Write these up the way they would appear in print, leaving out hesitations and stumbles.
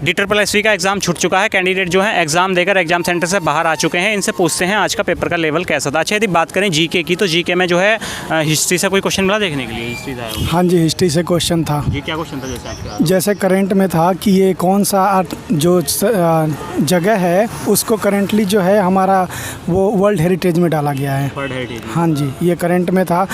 DSSV का exam छूट चुका है। कैंडिडेट जो है एग्ज़ाम देकर एग्ज़ाम सेंटर से बाहर आ चुके हैं। इनसे पूछते हैं आज का पेपर का लेवल कैसा था। अच्छा, यदि बात करें जीके की, तो जीके में जो है हिस्ट्री से कोई क्वेश्चन मिला देखने के लिए? हिस्ट्री था। हाँ जी, हिस्ट्री से क्वेश्चन था जी। क्या क्वेश्चन था जैसे आपका? जैसे करंट में था कि ये कौन सा जो जगह है उसको करंटली जो है हमारा वो वर्ल्ड हेरिटेज में डाला गया है। World heritage. हाँ जी, ये करंट में था।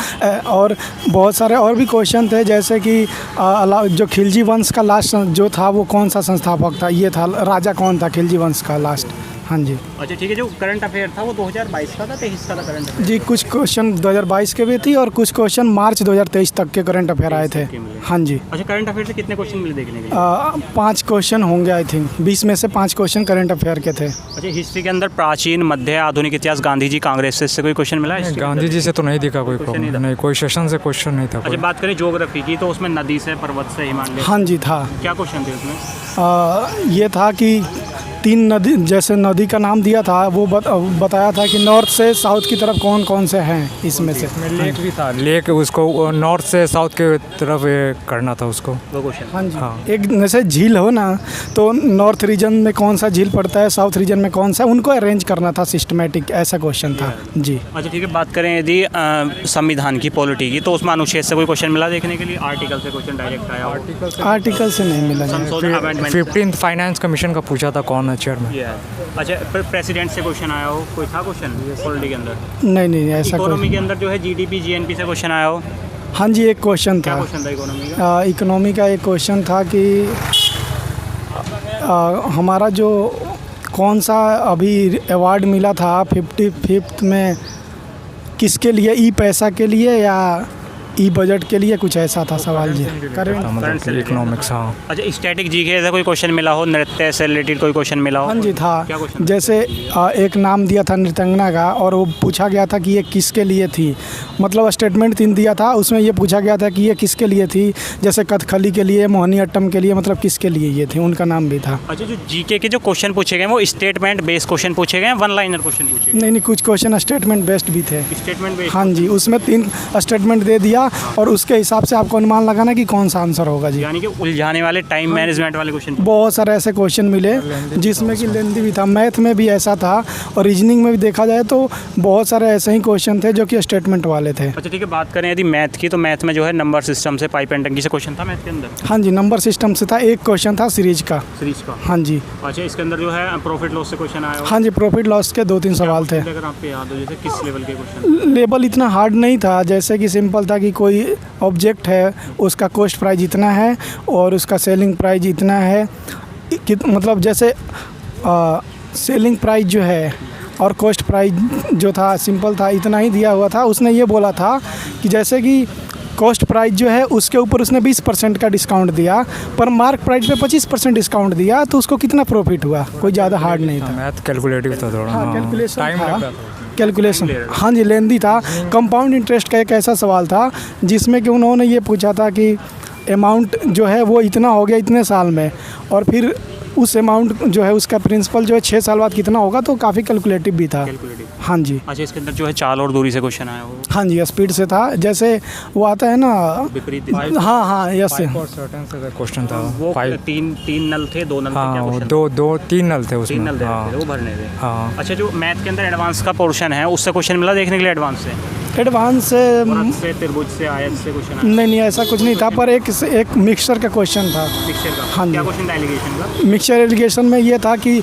और बहुत सारे और भी क्वेश्चन थे, जैसे कि जो खिलजी वंश का लास्ट जो था वो कौन सा संस्थापक था, ये था राजा कौन था खिलजी वंश का लास्ट। हाँ जी। अच्छा ठीक है, जो करंट अफेयर था वो 2022 का था, 23 का था करंट अफेयर? जी, कुछ क्वेश्चन 2022 के भी थी और कुछ क्वेश्चन मार्च 2023 तक के करंट अफेयर आए थे। हाँ जी। अच्छा, करंट अफेयर से कितने क्वेश्चन मिले देखने के लिए? 5 क्वेश्चन होंगे आई थिंक। 20 में से 5 क्वेश्चन करंट अफेयर के थे। अच्छा, हिस्ट्री के अंदर प्राचीन, मध्य, आधुनिक इतिहास, गांधी जी, कांग्रेस से इससे कोई क्वेश्चन मिला है? गांधी जी से तो नहीं दिखा कोई प्रॉब्लम, नहीं कोई सेशन से क्वेश्चन नहीं था। अच्छा, बात करें ज्योग्राफी की, तो उसमें नदी से, पर्वत से, हिमालय? हाँ जी, था। क्या क्वेश्चन थे उसमें? ये था कि 3 नदी, जैसे नदी का नाम दिया था वो बताया था कि नॉर्थ से साउथ की तरफ कौन कौन से हैं इसमें से। लेक भी था, लेक उसको नॉर्थ से साउथ के तरफ करना था उसको, वो क्वेश्चन। हाँ जी। हाँ। एक जैसे झील हो ना, तो नॉर्थ रीजन में कौन सा झील पड़ता है, साउथ रीजन में कौन सा, उनको अरेंज करना था सिस्टमेटिक, ऐसा क्वेश्चन था जी। अच्छा ठीक है, बात करें यदि संविधान की, पॉलिटी की, तो उसमें अनुच्छेद से कोई क्वेश्चन मिला देखने के लिए? आर्टिकल से क्वेश्चन डायरेक्ट आया? आर्टिकल से नहीं मिला। 15th फाइनेंस कमीशन का पूछा था कौन है चेयरमैन। अच्छा, प्रेसिडेंट से क्वेश्चन आया हो? कोई था क्वेश्चन पॉलिटी के अंदर? नहीं, ऐसा इकोनॉमी के अंदर जो है जीडीपी, जीएनपी से क्वेश्चन आया हो? हाँ जी, एक क्वेश्चन था। क्या क्वेश्चन था इकोनॉमी का? इकोनॉमी का एक क्वेश्चन था कि हमारा जो कौन सा अभी अवार्ड मिला था 55th में, किसके लिए? ई पैसा के लिए या ई बजट के लिए, कुछ ऐसा था सवाल जी। Current economics. हाँ। अच्छा, स्टैटिक जीके से कोई क्वेश्चन मिला हो? नृत्य से रिलेटेड कोई क्वेश्चन मिला हो? हाँ जी, था। क्या क्वेश्चन? जैसे एक नाम दिया था नृत्यांगना का और वो पूछा गया था कि ये किसके लिए थी, मतलब स्टेटमेंट 3 दिया था, उसमें ये पूछा गया था कि ये किसके लिए थी, जैसे कथकली के लिए, मोहिनीअट्टम के लिए, मतलब किसके लिए ये थी, उनका नाम भी था। अच्छा, जो जीके के जो क्वेश्चन पूछे गए वो स्टेटमेंट बेस्ड क्वेश्चन पूछे गए, वन लाइनर क्वेश्चन पूछे गए? नहीं, कुछ क्वेश्चन स्टेटमेंट बेस्ड भी थे। Statement based? हाँ जी, उसमें 3 स्टेटमेंट दे दिया और उसके हिसाब से आपको अनुमान लगाना कि कौन सा आंसर होगा जी। यानी कि उलझाने वाले, टाइम मैनेजमेंट वाले क्वेश्चन? बहुत सारे ऐसे क्वेश्चन मिले जिसमें कि लेंथी भी था। मैथ में भी ऐसा था और रीजनिंग में भी देखा जाए तो बहुत सारे ऐसे ही क्वेश्चन थे जो कि स्टेटमेंट वाले थे। अच्छा ठीक है, बात करें यदि मैथ की, तो मैथ में जो है नंबर सिस्टम से, पाइप एंड टंकी से क्वेश्चन था मैथ के अंदर? हाँ जी, नंबर सिस्टम से था। एक क्वेश्चन था सीरीज का। हाँ जी। अच्छा, इसके अंदर जो है प्रॉफिट लॉस से क्वेश्चन आया? हाँ जी, प्रॉफिट लॉस के 2-3 सवाल थे। अगर आपको याद हो, जैसे किस लेवल के क्वेश्चन? लेवल इतना हार्ड नहीं था, जैसे कि सिंपल था कि कोई ऑब्जेक्ट है, उसका कॉस्ट प्राइस इतना है और उसका सेलिंग प्राइस इतना है, मतलब जैसे सेलिंग प्राइस जो है और कॉस्ट प्राइस जो था सिंपल था, इतना ही दिया हुआ था। उसने ये बोला था कि जैसे कि कॉस्ट प्राइस जो है उसके ऊपर उसने 20% का डिस्काउंट दिया, पर मार्क प्राइस पे 25% डिस्काउंट दिया, तो उसको कितना प्रॉफिट हुआ? कोई ज़्यादा हार्ड नहीं था। मैथ कैलकुलेटिव था थोड़ा। हाँ, कैलकुलेशन हाँ जी, लेंदी था। कंपाउंड इंटरेस्ट का एक ऐसा सवाल था जिसमें कि उन्होंने ये पूछा था कि अमाउंट जो है वो इतना हो गया इतने साल में, और फिर उस अमाउंट जो है उसका प्रिंसिपल जो है 6 साल बाद कितना होगा, तो काफ़ी कैलकुलेटिव भी था। हाँ जी। अच्छा, इसके अंदर जो है चाल और दूरी से क्वेश्चन आया हो? हाँ जी, स्पीड से था, जैसे वो आता है ना विपरीत। हाँ, यस। क्वेश्चन था वो 3 नल थे, 2 नल थे? हाँ, 3 नल थे उसमें। 3 नल थे, वो भरने थे। हाँ। अच्छा, जो मैथ के अंदर एडवांस का पोर्शन है उससे क्वेश्चन मिला देखने के लिए? एडवांस से, त्रिभुज से, आयत से क्वेश्चन? नहीं, ऐसा कुछ नहीं था, पर एक मिक्सचर का क्वेश्चन था। मिक्सचर का? हाँ जी। क्या क्वेश्चन था एलिगेशन का? मिक्सचर एलिगेशन में ये था कि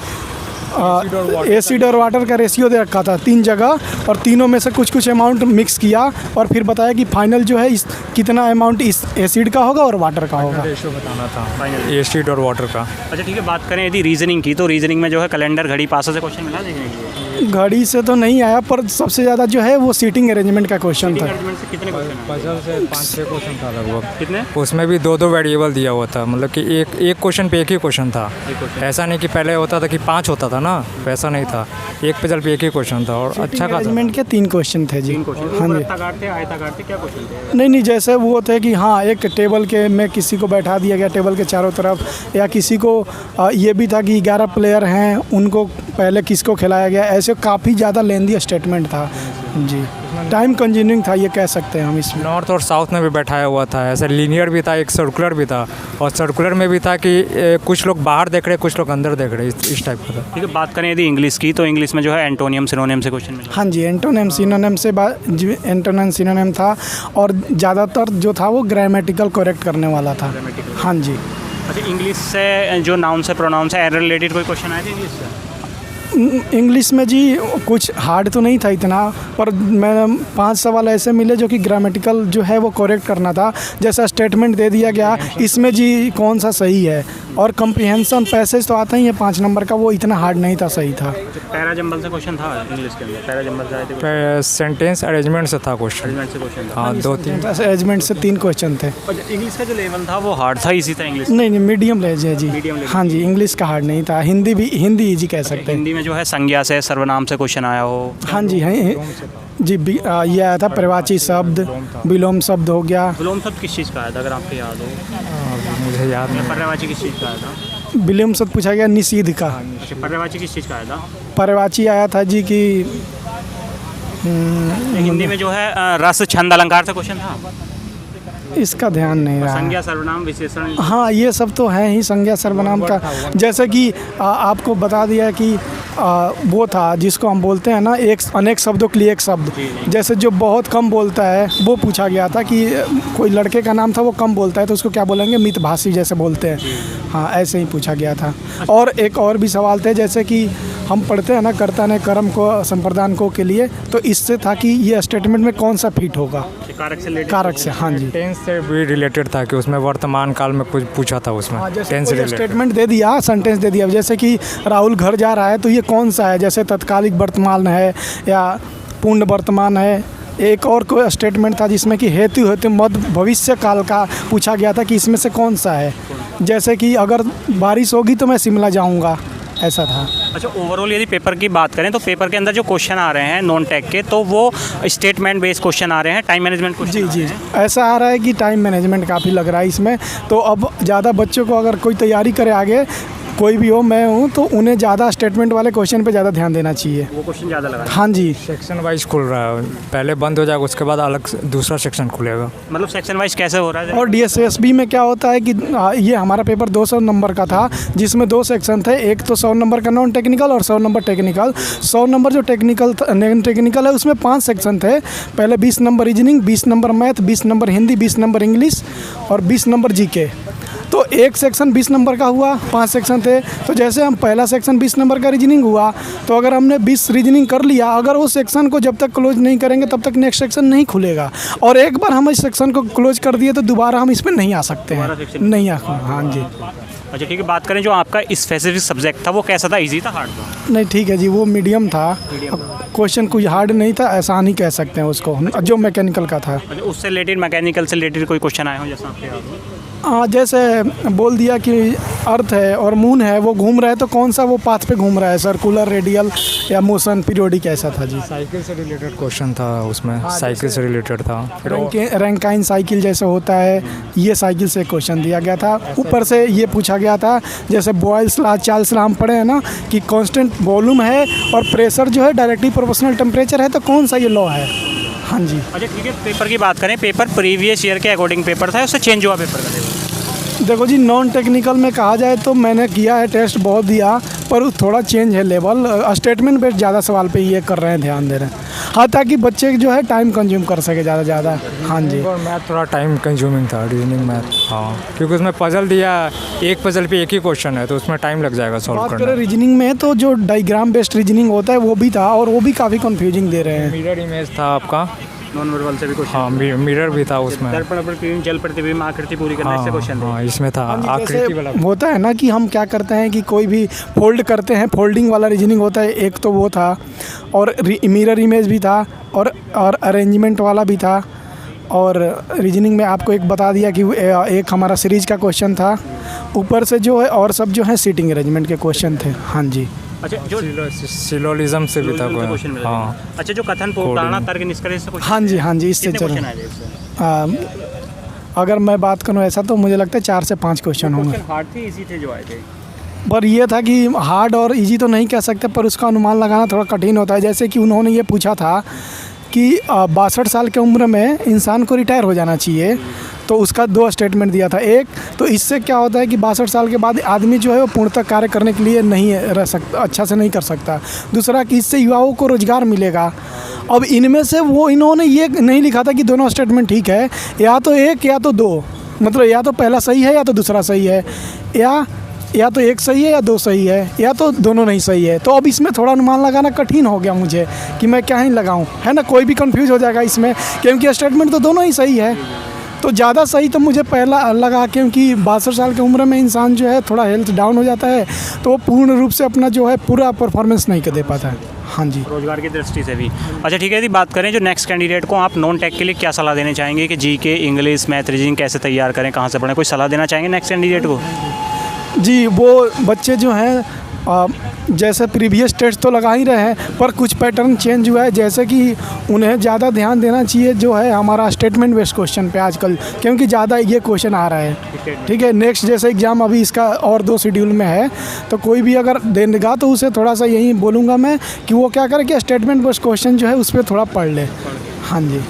एसिड और वाटर का रेशियो दे रखा था 3 जगह, और तीनों में से कुछ अमाउंट मिक्स किया और फिर बताया कि फाइनल जो है कितना अमाउंट इस एसिड का होगा और वाटर का होगा। रेशियो बताना था फाइनल एसिड और वाटर का। अच्छा ठीक है, बात करें यदि रीजनिंग की, तो रीजनिंग में जो है कैलेंडर, घड़ी, पासा से क्वेश्चन मिला देखने के लिए? घड़ी से तो नहीं आया, पर सबसे ज़्यादा जो है वो सीटिंग अरेंजमेंट का क्वेश्चन था। कितने क्वेश्चन? पजल से 5-6 क्वेश्चन था लगभग। कितने? उसमें भी 2-2 वेरिएबल दिया हुआ था, मतलब कि एक क्वेश्चन पे एक ही क्वेश्चन था। ऐसा नहीं कि पहले होता था कि 5 होता था ना, वैसा नहीं था। एक पजल पे एक ही क्वेश्चन था और अच्छा खासा। अरेंजमेंट के 3 क्वेश्चन थे जी। हाँ जी। आयताकार थे, क्या क्वेश्चन थे? नहीं, जैसे वो थे कि हाँ, एक टेबल के में किसी को बैठा दिया गया टेबल के चारों तरफ, या किसी को ये भी था कि 11 प्लेयर हैं, उनको पहले किसको खिलाया गया, ऐसे काफ़ी ज़्यादा लेंदी स्टेटमेंट था जी। टाइम कंज्यूमिंग था ये कह सकते हैं हम इसमें। नॉर्थ और साउथ में भी बैठाया हुआ था, ऐसा लीनियर भी था, एक सर्कुलर भी था, और सर्कुलर में भी था कि कुछ लोग बाहर देख रहे, कुछ लोग अंदर देख रहे, इस टाइप का था। ठीक है, बात करें यदि इंग्लिश की, तो इंग्लिश में जो है एंटोनियम सिनोनिम से क्वेश्चन मिला। हाँ जी, एंटोनिम सिनोनिम से एंटोनिम सिनोनिम था, और ज़्यादातर जो था वो ग्रामेटिकल करेक्ट करने वाला था। हाँ जी। अच्छा, इंग्लिश से जो नाउन से प्रोनाउन से एरर रिलेटेड कोई क्वेश्चन आए थे इंग्लिश से? इंग्लिश में जी कुछ हार्ड तो नहीं था इतना, पर मैं 5 सवाल ऐसे मिले जो कि ग्रामेटिकल जो है वो करेक्ट करना था। जैसा स्टेटमेंट दे दिया गया इसमें जी कौन सा सही है, और कम्प्रीहेंशन पैसेज तो आता ही है 5 नंबर का, वो इतना हार्ड नहीं था, सही था। पैरा जंबल से क्वेश्चन था इंग्लिश के अंदर, पैरा जंबल से आए थे, सेंटेंस अरेंजमेंट से था क्वेश्चन। अरेंजमेंट से क्वेश्चन था। हाँ, 2-3 अरेंजमेंट से 3 क्वेश्चन थे। और इंग्लिश का जो लेवल था वो हार्ड था, इजी था इंग्लिश? नहीं, मीडियम लेवल है जी। Medium level. हाँ जी, इंग्लिश का हार्ड नहीं था। हिंदी इजी कह सकते हैं। हिंदी में जो है संज्ञा से सर्वनाम से क्वेश्चन आया हो? हाँ जी, है जी। ये आया था प्रवाची शब्द, विलोम शब्द हो गया। विलोम शब्द किस चीज़ का आया था अगर आपको याद हो? मुझे याद नहीं। पर्यायवाची किस चीज़ का आया था? विलोम शब्द पूछा गया निषेध का। अच्छा, पर्यायवाची किस चीज़ का आया था? पर्यायवाची आया था जी कि हिंदी में जो है रस छंद अलंकार से क्वेश्चन था। इसका ध्यान नहीं रहा। संज्ञा सर्वनाम विशेषण, हाँ, ये सब तो है ही संज्ञा सर्वनाम का। जैसे कि आपको बता दिया कि वो था जिसको हम बोलते हैं ना, एक अनेक शब्दों के लिए एक शब्द। जैसे जो बहुत कम बोलता है वो पूछा गया था कि कोई लड़के का नाम था वो कम बोलता है तो उसको क्या बोलेंगे, मितभाषी जैसे बोलते हैं। हाँ, ऐसे ही पूछा गया था। और एक और भी सवाल थे, जैसे कि हम पढ़ते हैं ना, कर्ता ने कर्म को संप्रदान को के लिए, तो इससे था कि ये स्टेटमेंट में कौन सा फिट होगा, कारक से। हाँ जी, टेंस से भी रिलेटेड था कि उसमें वर्तमान काल में कुछ पूछा था उसमें। हाँ, जैसे टेंस कोई रिलेटेड स्टेटमेंट दे दिया, सेंटेंस दे दिया, जैसे कि राहुल घर जा रहा है, तो ये कौन सा है, जैसे तत्कालिक वर्तमान है या पूर्ण वर्तमान है। एक और कोई स्टेटमेंट था जिसमें कि हेतु मध्य भविष्य काल का पूछा गया था कि इसमें से कौन सा है, जैसे कि अगर बारिश होगी तो मैं शिमला जाऊंगा, ऐसा था। अच्छा, ओवरऑल यदि पेपर की बात करें तो पेपर के अंदर जो क्वेश्चन आ रहे हैं नॉन टेक के, तो वो स्टेटमेंट बेस्ड क्वेश्चन आ रहे हैं, टाइम मैनेजमेंट क्वेश्चन। जी, ऐसा आ रहा है कि टाइम मैनेजमेंट काफ़ी लग रहा है इसमें। तो अब ज़्यादा बच्चों को अगर कोई तैयारी करे आगे, कोई भी हो, मैं हूँ, तो उन्हें ज़्यादा स्टेटमेंट वाले क्वेश्चन पे ज़्यादा ध्यान देना चाहिए। वो क्वेश्चन ज़्यादा लगा। हाँ जी, सेक्शन वाइज खुल रहा है, पहले बंद हो जाएगा उसके बाद अलग दूसरा सेक्शन खुलेगा। मतलब सेक्शन वाइज कैसे हो रहा है? और DSSB में क्या होता है कि ये हमारा पेपर 200 नंबर का था, जिसमें 2 सेक्शन थे। एक तो 100 नंबर का नॉन टेक्निकल और 100 नंबर टेक्निकल। 100 नंबर जो टेक्निकल है उसमें 5 सेक्शन थे। पहले 20 number reasoning, 20 number math, 20 number Hindi, 20 number English और 20 नंबर GK। तो एक सेक्शन 20 नंबर का हुआ, 5 सेक्शन थे। तो जैसे हम पहला सेक्शन 20 नंबर का रीजनिंग हुआ, तो अगर हमने 20 रीजनिंग कर लिया, अगर उस सेक्शन को जब तक क्लोज नहीं करेंगे तब तक नेक्स्ट सेक्शन नहीं खुलेगा। और एक बार हम इस सेक्शन को क्लोज कर दिए तो दोबारा हम इसमें नहीं आ सकते हैं, नहीं आ। हाँ जी। अच्छा, ठीक है, बात करें जो आपका स्पेसिफिक सब्जेक्ट था वो कैसा था, इजी था, हार्ड था? नहीं, ठीक है जी, वो मीडियम था। क्वेश्चन कुछ हार्ड नहीं था, आसान ही कह सकते हैं उसको, जो मैकेनिकल का था। अच्छा, उससे रिलेटेड मैकेनिकल से रिलेटेड कोई क्वेश्चन आए हो जैसा आपके याद हो? हाँ, जैसे बोल दिया कि अर्थ है और मून है, वो घूम रहा है, तो कौन सा वो पाथ पे घूम रहा है, सर्कुलर, रेडियल या मोशन, पीरियोडिक, ऐसा था जी। साइकिल से रिलेटेड क्वेश्चन था उसमें। हाँ, साइकिल से रिलेटेड था। रैंकाइन साइकिल जैसे होता है, ये साइकिल से क्वेश्चन दिया गया था। ऊपर से ये पूछा गया था, जैसे बॉयल्स लॉ, चार्ल्स लॉ हम पढ़े हैं ना, कि कांस्टेंट वॉल्यूम है और प्रेशर जो है डायरेक्टली प्रोपोर्शनल टेम्परेचर है, तो कौन सा ये लॉ है। हाँ जी। अच्छा, ठीक है, पेपर की बात करें, पेपर प्रीवियस ईयर के अकॉर्डिंग पेपर था, उससे चेंज हुआ पेपर का लेवल? देखो जी, नॉन टेक्निकल में कहा जाए तो मैंने किया है, टेस्ट बहुत दिया, पर थोड़ा चेंज है लेवल। स्टेटमेंट बेस्ड ज़्यादा सवाल पे ये कर रहे हैं, ध्यान दे रहे हैं। हाँ, ताकि बच्चे जो है टाइम कंज्यूम कर सके ज़्यादा। हाँ जी। और मैथ थोड़ा टाइम कंज्यूमिंग था, रीजनिंग मैथ। हाँ, क्योंकि उसमें पजल दिया, एक पजल पे एक ही क्वेश्चन है, तो उसमें टाइम लग जाएगा सॉल्व बात करने। करें रीजनिंग में तो जो डायग्राम बेस्ड रीजनिंग होता है वो भी था, और वो भी काफ़ी कंफ्यूजिंग दे रहे हैं। मिरर इमेज था आपका, नॉन वर्बल से भी क्वेश्चन? हाँ, मिरर भी था उसमें। दर्पण प्रतिबिंब, जल प्रतिबिंब, आकृति पूरी करना, इससे क्वेश्चन थे। हाँ, इसमें था आकृति वाला। होता है ना कि हम क्या करते हैं कि कोई भी फोल्ड करते हैं, फोल्डिंग वाला रीजनिंग होता है, एक तो वो था, और मिरर इमेज भी था, और अरेंजमेंट वाला भी था। और रीजनिंग में आपको एक बता दिया कि एक हमारा सीरीज का क्वेश्चन था। ऊपर से जो है और सब जो है सीटिंग अरेंजमेंट के क्वेश्चन थे। हाँ जी। अच्छा, जो सिलोलिज्म से भी था कोई। हाँ। अच्छा, जो कथन, पूर्वधारणा, तर्क, निष्कर्ष से क्वेश्चन? हाँ जी, हाँ जी, इससे कितने चलो। क्वेश्चन आए थे इससे? अगर मैं बात करूँ ऐसा तो मुझे लगता है 4 से 5 क्वेश्चन होंगे। हार्ड थे, इजी थे जो आए थे? पर ये था कि हार्ड और इजी तो नहीं कह सकते, पर उसका अनुमान लगाना थोड़ा कठिन होता है। जैसे कि उन्होंने ये पूछा था कि 62 साल की उम्र में इंसान को रिटायर हो जाना चाहिए, तो उसका 2 स्टेटमेंट दिया था। एक तो इससे क्या होता है कि 62 साल के बाद आदमी जो है वो पूर्णतः कार्य करने के लिए नहीं रह सकता, अच्छा से नहीं कर सकता। दूसरा कि इससे युवाओं को रोज़गार मिलेगा। अब इनमें से वो इन्होंने ये नहीं लिखा था कि दोनों स्टेटमेंट ठीक है, या तो एक या तो दो, मतलब या तो पहला सही है या तो दूसरा सही है, या तो एक सही है या 2 सही है, या तो दोनों नहीं सही है। तो अब इसमें थोड़ा अनुमान लगाना कठिन हो गया मुझे कि मैं क्या ही लगाऊं, है ना। कोई भी कंफ्यूज हो जाएगा इसमें, क्योंकि स्टेटमेंट तो दोनों ही सही है। तो ज़्यादा सही तो मुझे पहला लगा, क्योंकि 62 साल की उम्र में इंसान जो है थोड़ा हेल्थ डाउन हो जाता है, तो वो पूर्ण रूप से अपना जो है पूरा परफॉर्मेंस नहीं कर दे पाता है। हाँ जी, रोजगार की दृष्टि से भी। अच्छा ठीक है, यदि बात करें जो नेक्स्ट कैंडिडेट को आप नॉन टेक के लिए क्या सलाह देना चाहेंगे कि जीके, इंग्लिश, मैथ, रीजनिंग कैसे तैयार करें, कहाँ से पढ़ें, कोई सलाह देना चाहेंगे नेक्स्ट कैंडिडेट को? जी वो बच्चे जो हैं जैसे प्रीवियस टेस्ट तो लगा ही रहे हैं, पर कुछ पैटर्न चेंज हुआ है। जैसे कि उन्हें ज़्यादा ध्यान देना चाहिए जो है हमारा स्टेटमेंट बेस्ड क्वेश्चन पे आजकल, क्योंकि ज़्यादा ये क्वेश्चन आ रहा है। ठीक है, नेक्स्ट जैसे एग्ज़ाम अभी इसका और 2 शेड्यूल में है, तो कोई भी अगर देगा तो उसे थोड़ा सा यही बोलूँगा मैं कि वो क्या करे कि स्टेटमेंट बेस्ड क्वेश्चन जो है उस पर थोड़ा पढ़ ले। हाँ जी,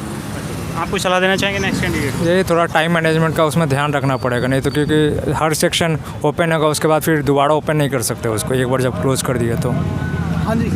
आप कुछ सलाह देना चाहेंगे नेक्स्ट कैंडिडेट? यही थोड़ा टाइम मैनेजमेंट का उसमें ध्यान रखना पड़ेगा, नहीं तो क्योंकि हर सेक्शन ओपन होगा उसके बाद फिर दोबारा ओपन नहीं कर सकते उसको, एक बार जब क्लोज कर दिया तो। हाँ जी,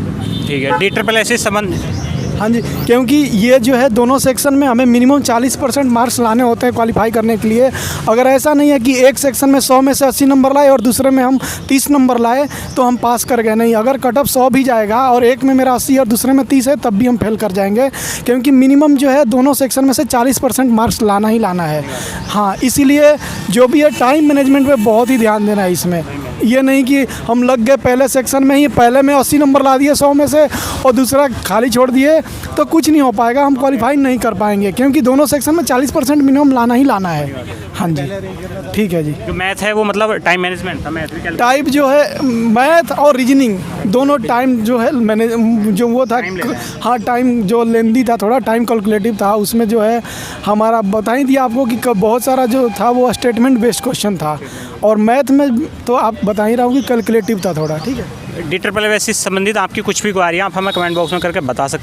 ठीक है, DSSS संबंध। हाँ जी, क्योंकि ये जो है दोनों सेक्शन में हमें मिनिमम 40% मार्क्स लाने होते हैं क्वालिफाई करने के लिए। अगर ऐसा नहीं है कि एक सेक्शन में 100 में से 80 नंबर लाए और दूसरे में हम 30 नंबर लाए तो हम पास कर गए, नहीं। अगर कट ऑफ 100 भी जाएगा और एक में मेरा 80 और दूसरे में 30 है तब भी हम फेल कर जाएंगे, क्योंकि मिनिमम जो है दोनों सेक्शन में से 40% मार्क्स लाना ही लाना है। हाँ, इसीलिए जो भी है टाइम मैनेजमेंट पे बहुत ही ध्यान देना है इसमें। ये नहीं कि हम लग गए पहले सेक्शन में ही, पहले में 80 नंबर ला दिए 100 में से और दूसरा खाली छोड़ दिए, तो कुछ नहीं हो पाएगा, हम क्वालिफाई नहीं कर पाएंगे, क्योंकि दोनों सेक्शन में 40% मिनिमम लाना ही लाना है। हाँ जी, ठीक है जी। जो मैथ है वो मतलब टाइम मैनेजमेंट था, मैथ टाइप जो है मैथ और रीजनिंग दोनों टाइम जो है मैंने जो वो था, हाँ टाइम जो लेंदी था, थोड़ा टाइम कैलकुलेटिव था। उसमें जो है हमारा बता ही दिया आपको कि बहुत सारा जो था वो स्टेटमेंट बेस्ड क्वेश्चन था, और मैथ में तो आप बता ही रहा हूँ कि कैलकुलेटिव था थोड़ा। ठीक है, DSSS संबंधित आपकी कुछ भी क्वारी आप हमें कमेंट बॉक्स में करके बता सकते हैं।